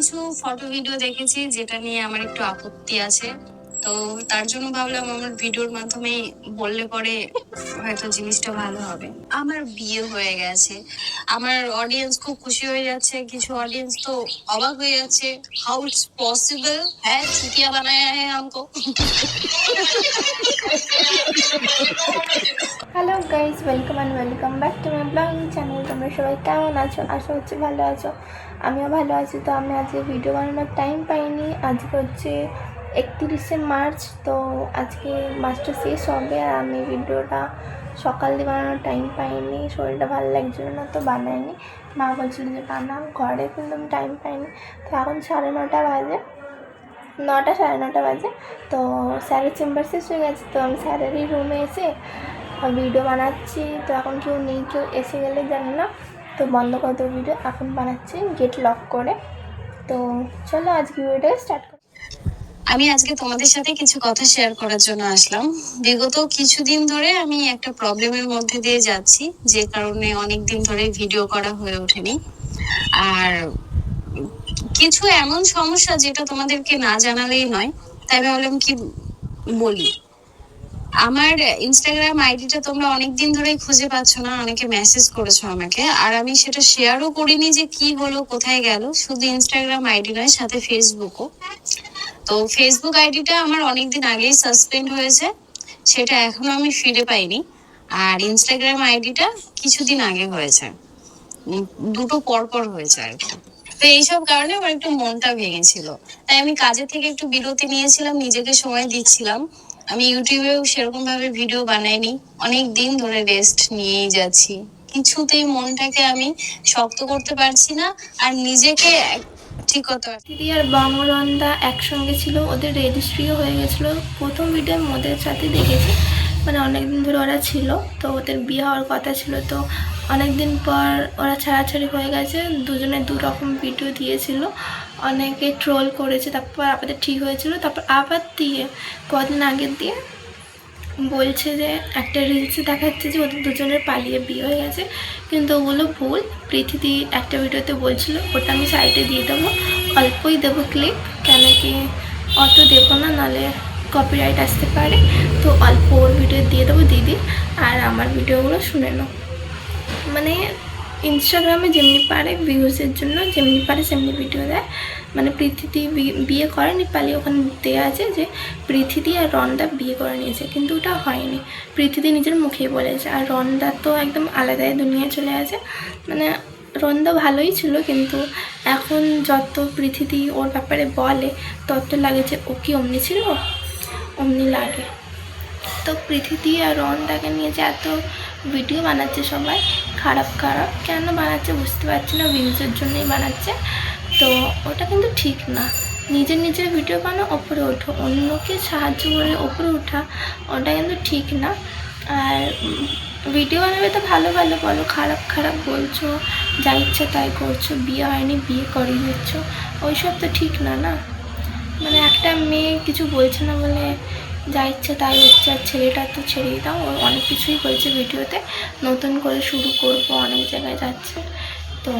কিছু photo video দেখেছি যেটা নিয়ে আমার একটু আপত্তি আছে। তো তার জন্য ভাবলাম আমার ভিডিওর মাধ্যমে বললে পরে হয়তো জিনিসটা ভালো হবে। আমার বিয়ে হয়ে গেছে, আমার অডিয়েন্স খুব খুশি হয়ে যাচ্ছে, কিছু অডিয়েন্স তো অবাক হয়ে যাচ্ছে, হাউ ইটস পসিবল, হ্যাঁ চুতিয়া বানায়া হ্যাঁ हमको। Hello guys, welcome and welcome back to my blogging channel. তোমরা সবাই কেমন আছো? আশা হচ্ছে ভালো আছো, আমিও ভালো আছি। তো আমি আজকে ভিডিও বানানোর টাইম পাইনি। আজকে হচ্ছে 31শে মার্চ, তো আজকে মাসটা শেষ হবে আর আমি ভিডিওটা সকাল দিয়ে বানানোর টাইম পাইনি, শরীরটা ভালো লাগছিল না তো বানাইনি। মা বলছিল যে বানাও ঘরে, কিন্তু আমি টাইম পাইনি। তো এখন 9:30 বাজে, 9:30 বাজে। তো স্যারের চেম্বার শেষ হয়ে গেছে, তো আমি স্যারেরই রুমে এসে ভিডিও বানাচ্ছি। তো এখন কেউ নেই, কেউ এসে গেলে জানি না, তো বন্ধ করে দেবো ভিডিও। এখন বানাচ্ছি গেট লক করে। তো চলো আজকে ভিডিওটা স্টার্ট করি। আমি আজকে তোমাদের সাথে কিছু কথা শেয়ার করার জন্য আসলাম। বিগত কিছুদিন ধরে আমি একটা প্রবলেমের মধ্যে দিয়ে যাচ্ছি, যে কারণে অনেক দিন ধরে ভিডিও করা হয়ে ওঠেনি। আর কিছু এমন সমস্যা যেটা তোমাদেরকে না জানালেই নয়, তাই ভাবলাম কি বলি। আমার ইনস্টাগ্রাম আইডিটা তোমরা অনেকদিন ধরেই খুঁজে পাচ্ছ না, অনেকে মেসেজ করেছো আমাকে, আর আমি সেটা শেয়ারও করিনি যে কি হলো কোথায় গেল। শুধু ইনস্টাগ্রাম আইডি নয়, সাথে ফেসবুকও। তো ফেসবুক আইডিটা আমার অনেকদিন আগেই সাসপেন্ড হয়েছে, সেটা এখনো আমি ফিরে পাইনি। আর ইনস্টাগ্রাম আইডিটা কিছুদিন আগে হয়েছে, দুটো পরপর হয়েছে আর কি। তো এইসব কারণে আমার একটু মনটা ভেঙেছিল, তাই আমি কাজের থেকে একটু বিরতি নিয়েছিলাম, নিজেকে সময় দিচ্ছিলাম। আমি ইউটিউবেও সেরকম ভাবে ভিডিও বানাইনি, অনেক দিন ধরে রেস্ট নিয়েই যাচ্ছি। কিছুতেই মনটাকে আমি শক্ত করতে পারছি না, আর নিজেকে ঠিক করতে পারছি। দিদি আর বামরন্দা একসঙ্গে ছিল, ওদের রেজিস্ট্রিও হয়ে গেছিলো। প্রথম ভিডিও আমি ওদের সাথে দেখেছি, মানে অনেকদিন ধরে ওরা ছিল, তো ওদের বিয়ে হওয়ার কথা ছিল। তো অনেকদিন পর ওরা ছাড়াছাড়ি হয়ে গেছে, দুজনে দু রকম ভিডিও দিয়েছিল, অনেকে ট্রোল করেছে, তারপর আবার ঠিক হয়েছিল, তারপর আবার দিয়ে কদিন আগের দিয়ে বলছে যে একটা রিলসে দেখাচ্ছে যে ওদের দুজনের পালিয়ে বিয়ে হয়ে গেছে, কিন্তু ওগুলো ভুল। প্রীতিদি একটা ভিডিওতে বলছিল, ওটা আমি সাইডে দিয়ে দেবো, অল্পই দেবো ক্লিপ, কেন কি অত দেবো না, নাহলে কপিরাইট আসতে পারে। তো অল্প ওর ভিডিও দিয়ে দেবো দিদি, আর আমার ভিডিওগুলো শুনে নাও। মানে ইনস্টাগ্রামে যেমনি পারে ভিউজের জন্য যেমনি পারে সেমনি ভিডিও দেয়। মানে পৃথিবী বিয়ে করেনি পালিয়ে, ওখানে দেওয়া আছে যে পৃথিবী আর রন্দা বিয়ে করে নিয়েছে, কিন্তু ওটা হয়নি। পৃথিবী নিজের মুখেই বলেছে, আর রন্দা তো একদম আলাদাই দুনিয়ায় চলে আছে। মানে রন্দা ভালোই ছিল, কিন্তু এখন যত পৃথিবী ওর ব্যাপারে বলে তত লাগে যে ও কি অমনি ছিল, অমনি লাগে। তো পৃথিবী আর রনদাকে নিয়ে যে এত ভিডিও বানাচ্ছে সবাই, খারাপ খারাপ কেন বানাচ্ছে বুঝতে পারছি না, ভিউজের জন্যই বানাচ্ছে। তো ওটা কিন্তু ঠিক না। নিজের নিজের ভিডিও বানাও, ওপরে ওঠো, অন্যকে সাহায্য করে ওপরে ওঠা ওটা কিন্তু ঠিক না। আর ভিডিও বানাবে তো ভালো ভালো বলো, খারাপ খারাপ বলছো, যা ইচ্ছা তাই করছো, বিয়ে হয়নি বিয়ে করিয়ে দিচ্ছ, ওইসব তো ঠিক না না। মানে একটা মেয়ে কিছু বলছে না বলে যা ইচ্ছে তাই হচ্ছে, আর ছেলেটা তো ছেড়েই দাও, ও অনেক কিছুই বলছে ভিডিওতে, নতুন করে শুরু করবো, অনেক জায়গায় যাচ্ছে। তো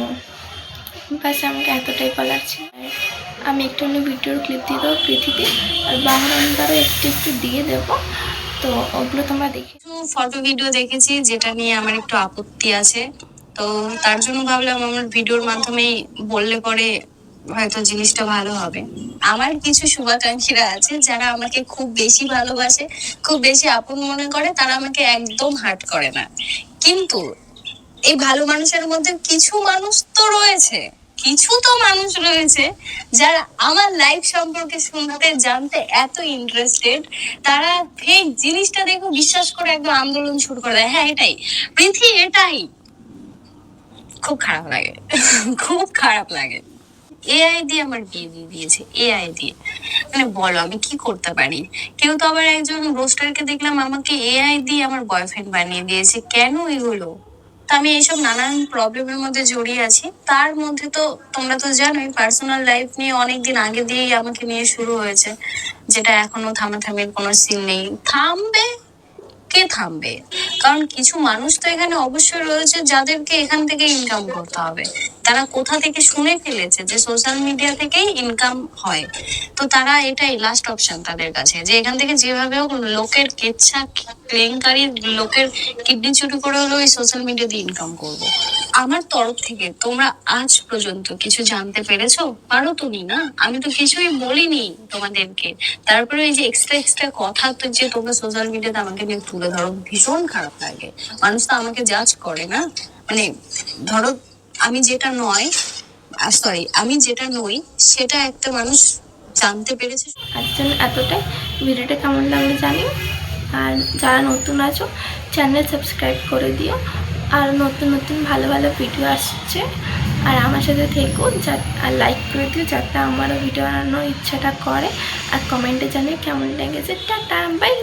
বাস আমাকে এতটাই বলার ছিল। আমি একটু ভিডিওর ক্লিপ দিয়ে দেবো পৃথিবী, আর বাংলারও একটু একটু দিয়ে দেবো, তো ওগুলো তোমরা দেখে। ফটো ভিডিও দেখেছি যেটা নিয়ে আমার একটু আপত্তি আছে, তো তার জন্য ভাবলাম আমার ভিডিওর মাধ্যমে বললে পরে হয়তো জিনিসটা ভালো হবে। আমার কিছু শুভাকাঙ্ক্ষীরা আছে যারা আমাকে খুব বেশি ভালোবাসে, খুব বেশি আপন মনে করে, তারা আমাকে একদম হার্ট করে না। কিন্তু এই ভালো মানুষের মধ্যে কিছু মানুষ তো রয়েছে, কিছু তো মানুষ রয়েছে যারা আমার লাইফ সম্পর্কে শুনতে জানতে এত ইন্টারেস্টেড, তারা ফেক জিনিসটা দেখো বিশ্বাস করে একদম আন্দোলন শুরু করে দেয়, হ্যাঁ এটাই পৃথিবী, এটাই। খুব খারাপ লাগে, খুব খারাপ লাগে। এআই দিয়ে আমার বিয়ে দিয়ে দিয়েছে, এআই দিয়ে। মানে বলো আমি কি করতে পারি? কেউ তো আবার একজন রোস্টারকে দেখলাম আমাকে এআই দিয়ে আমার বয়ফ্রেন্ড বানিয়ে দিয়েছে, কেন এগুলো? তো আমি এইসব নানান প্রবলেমের মধ্যে জড়িয়ে আছি। তার মধ্যে তো তোমরা তো জানোই, পার্সোনাল লাইফ নিয়ে অনেকদিন আগে দিয়েই আমাকে নিয়ে শুরু হয়েছে, যেটা এখনো থামাথামির কোনো সিন নেই। থামবে? কে থামবে? কারণ কিছু মানুষ তো এখানে অবশ্যই রয়েছে যাদেরকে এখান থেকে ইনকাম করতে হবে, তারা কোথা থেকে শুনে ফেলেছে যে সোশ্যাল মিডিয়া থেকেই ইনকাম হয়, তো তারা এটাই লাস্ট অপশন তাদের কাছে, যে এখান থেকে যেভাবে হোক লোকের কেচ্ছা কেলেঙ্কারি, লোকের কিডনি চুরি করে হলেও এই সোশ্যাল মিডিয়া দিয়ে ইনকাম করবো। আমার তরফ থেকে তোমরা আজ পর্যন্ত কিছু জানতে পেরেছো? পারো তুমি না, আমি তো কিছুই বলিনি তোমাদেরকে। তারপরে এই যে এক্সট্রা কথা তো যে তোমরা সোশ্যাল মিডিয়াতে আমাকে নিয়ে তুলে ধরো, ভীষণ খারাপ লাগে। মানুষ তো আমাকে জাজ করে না, মানে ধরো আমি যেটা নয়, সরি আমি যেটা নই সেটা একটা মানুষ জানতে পেরেছে। আজকের জন্য এতটাই। ভিডিওটা কেমন লাগলো জানিও, আর যারা নতুন আছো চ্যানেল সাবস্ক্রাইব করে দিও, আর নতুন নতুন ভালো ভালো ভিডিও আসছে, আর আমার সাথে থেকো, আর লাইক করে দিও যাতে আমারও ভিডিও বানানোর ইচ্ছাটা করে, আর কমেন্টে জানিও কেমন লেগেছে। Tata, by.